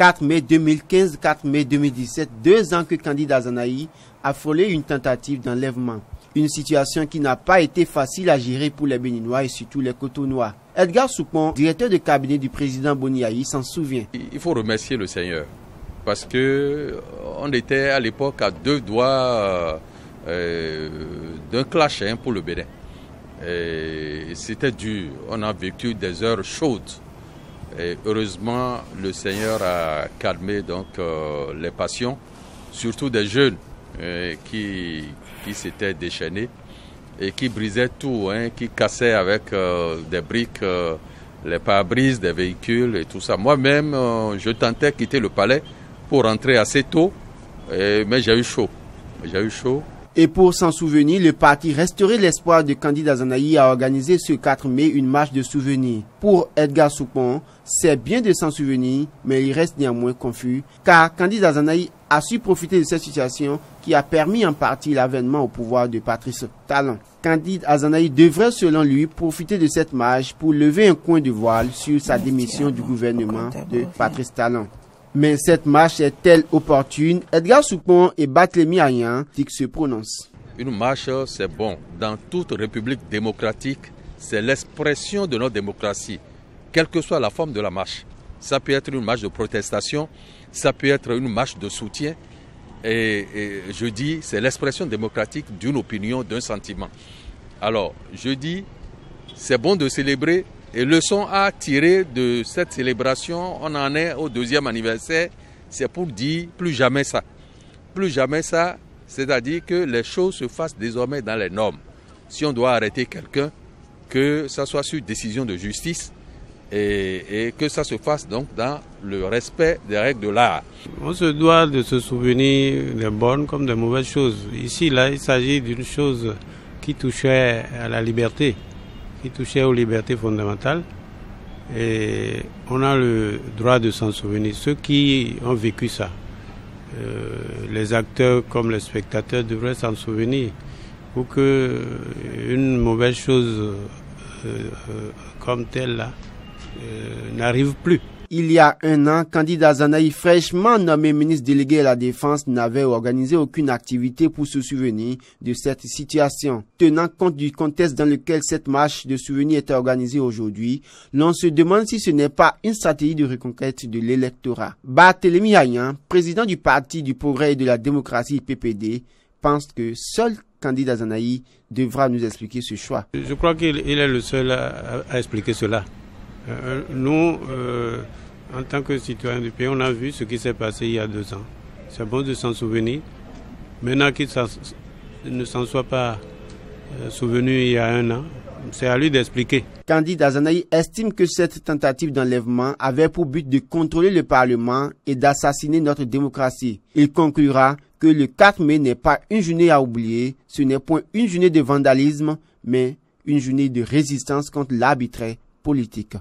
4 mai 2015, 4 mai 2017, 2 ans que Candide Azanahi a frôlé une tentative d'enlèvement. Une situation qui n'a pas été facile à gérer pour les Béninois et surtout les Cotonois. Edgar Soupon, directeur de cabinet du président Boni Yayi, s'en souvient. Il faut remercier le Seigneur parce que on était à l'époque à 2 doigts d'un clash pour le Bénin. C'était dur, on a vécu des heures chaudes. Et heureusement, le Seigneur a calmé donc les passions, surtout des jeunes qui s'étaient déchaînés et qui brisaient tout, qui cassaient avec des briques les pare-brises des véhicules et tout ça. Moi-même, je tentais de quitter le palais pour rentrer assez tôt, mais j'ai eu chaud. Et pour s'en souvenir, le parti Restaurer l'espoir de Candide Azanahi a organisé ce 4 mai une marche de souvenirs. Pour Edgar Soupon, c'est bien de s'en souvenir, mais il reste néanmoins confus, car Candide Azanahi a su profiter de cette situation qui a permis en partie l'avènement au pouvoir de Patrice Talon. Candide Azanahi devrait, selon lui, profiter de cette marche pour lever un coin de voile sur sa démission du gouvernement de Patrice Talon. Mais cette marche est-elle opportune? Edgar Soupon et Barthélemy Ayan se prononcent. Une marche, c'est bon. Dans toute république démocratique, c'est l'expression de notre démocratie, quelle que soit la forme de la marche. Ça peut être une marche de protestation, ça peut être une marche de soutien. Et je dis, c'est l'expression démocratique d'une opinion, d'un sentiment. Alors, je dis, c'est bon de célébrer. Et leçon à tirer de cette célébration, on en est au 2e anniversaire, c'est pour dire plus jamais ça. Plus jamais ça, c'est-à-dire que les choses se fassent désormais dans les normes. Si on doit arrêter quelqu'un, que ça soit sur décision de justice et que ça se fasse donc dans le respect des règles de l'art. On se doit de se souvenir des bonnes comme des mauvaises choses. Ici, là, il s'agit d'une chose qui touchait à la liberté, qui touchait aux libertés fondamentales, et on a le droit de s'en souvenir. Ceux qui ont vécu ça, les acteurs comme les spectateurs devraient s'en souvenir pour que une mauvaise chose comme telle là n'arrive plus. Il y a 1 an, Candide Azanahi, fraîchement nommé ministre délégué à la Défense, n'avait organisé aucune activité pour se souvenir de cette situation. Tenant compte du contexte dans lequel cette marche de souvenirs est organisée aujourd'hui, l'on se demande si ce n'est pas une stratégie de reconquête de l'électorat. Barthélemy Ayan, président du Parti du Progrès et de la Démocratie PPD, pense que seul Candide Azanahi devra nous expliquer ce choix. Je crois qu'il est le seul à expliquer cela. Nous, en tant que citoyens du pays, on a vu ce qui s'est passé il y a 2 ans. C'est bon de s'en souvenir. Maintenant qu'il ne s'en soit pas souvenu il y a 1 an, c'est à lui d'expliquer. Candide Azanahi estime que cette tentative d'enlèvement avait pour but de contrôler le Parlement et d'assassiner notre démocratie. Il conclura que le 4 mai n'est pas une journée à oublier, ce n'est point une journée de vandalisme, mais une journée de résistance contre l'arbitraire politique.